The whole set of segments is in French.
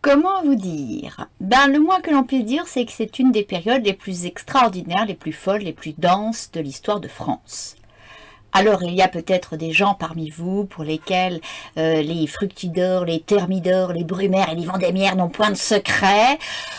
Comment vous dire? Le moins que l'on puisse dire, c'est que c'est une des périodes les plus extraordinaires, les plus folles, les plus denses de l'histoire de France. Alors, il y a peut-être des gens parmi vous pour lesquels les fructidors, les thermidors, les brumaires et les vendémiaires n'ont point de secret.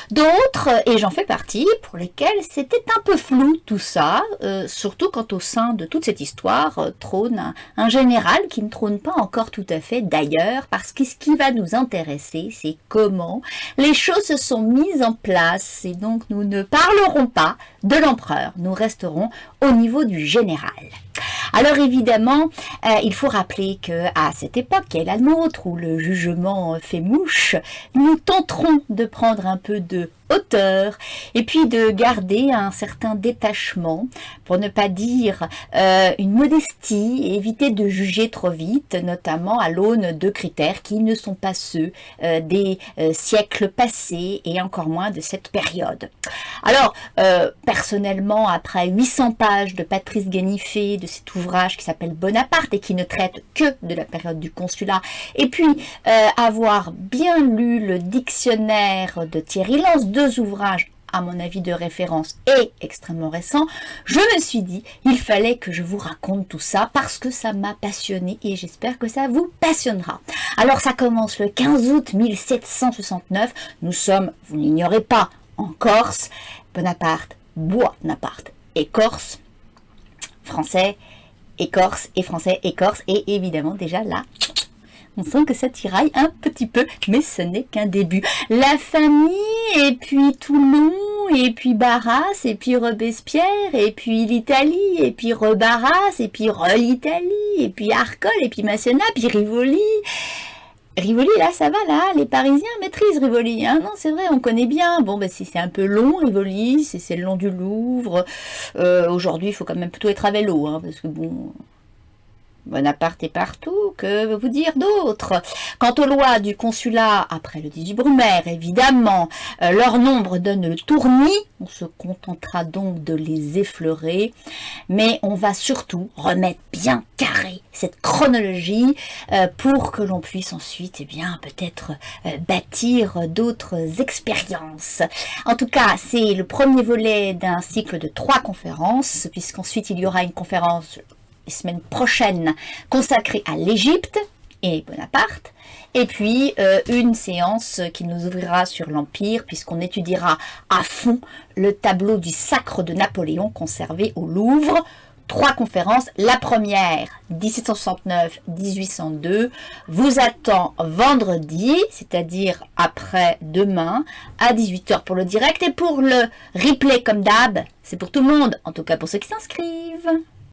D'autres, et j'en fais partie, pour lesquels c'était un peu flou tout ça, surtout quand au sein de toute cette histoire trône un général qui ne trône pas encore tout à fait d'ailleurs, parce que ce qui va nous intéresser, c'est comment les choses se sont mises en place. Et donc, nous ne parlerons pas de l'empereur, nous resterons au niveau du général. Alors évidemment, il faut rappeler qu'à cette époque, qui est la nôtre, où le jugement fait mouche, nous tenterons de prendre un peu de hauteur et puis de garder un certain détachement, pour ne pas dire une modestie, et éviter de juger trop vite, notamment à l'aune de critères qui ne sont pas ceux des siècles passés et encore moins de cette période. Alors, personnellement, après 800 pages de Patrice Guéniffé, de cet ouvrage qui s'appelle Bonaparte et qui ne traite que de la période du consulat, et puis avoir bien lu le dictionnaire de Thierry Lens, deux ouvrages à mon avis de référence et extrêmement récents, je me suis dit, il fallait que je vous raconte tout ça parce que ça m'a passionné et j'espère que ça vous passionnera. Alors ça commence le 15 août 1769, nous sommes, vous n'ignorez pas, en Corse, Bonaparte, Bois-Naparte et Corse, français, écorce et français, écorce, et évidemment déjà là, on sent que ça tiraille un petit peu, mais ce n'est qu'un début. La famille, et puis Toulon, et puis Barras, et puis Robespierre, et puis l'Italie, et puis Rebarras, et puis l'Italie, et puis Arcole, et puis Masséna, puis Rivoli. Rivoli, là, ça va, là, les Parisiens maîtrisent Rivoli, hein, non, c'est vrai, on connaît bien. Bon, si c'est un peu long, Rivoli, c'est le long du Louvre. Aujourd'hui, il faut quand même plutôt être à vélo, hein, parce que bon... Bonaparte est partout, que vous dire d'autre? Quant aux lois du consulat, après le 18 Brumaire, évidemment, leur nombre donne le tournis, on se contentera donc de les effleurer, mais on va surtout remettre bien carré cette chronologie pour que l'on puisse ensuite, peut-être bâtir d'autres expériences. En tout cas, c'est le premier volet d'un cycle de 3 conférences, puisqu'ensuite il y aura une conférence semaine prochaine consacrée à l'Égypte et Bonaparte, et puis une séance qui nous ouvrira sur l'Empire, puisqu'on étudiera à fond le tableau du sacre de Napoléon conservé au Louvre. 3 conférences, la première 1769-1802 vous attend vendredi, c'est-à-dire après-demain à 18h pour le direct, et pour le replay comme d'hab, c'est pour tout le monde, en tout cas pour ceux qui s'inscrivent.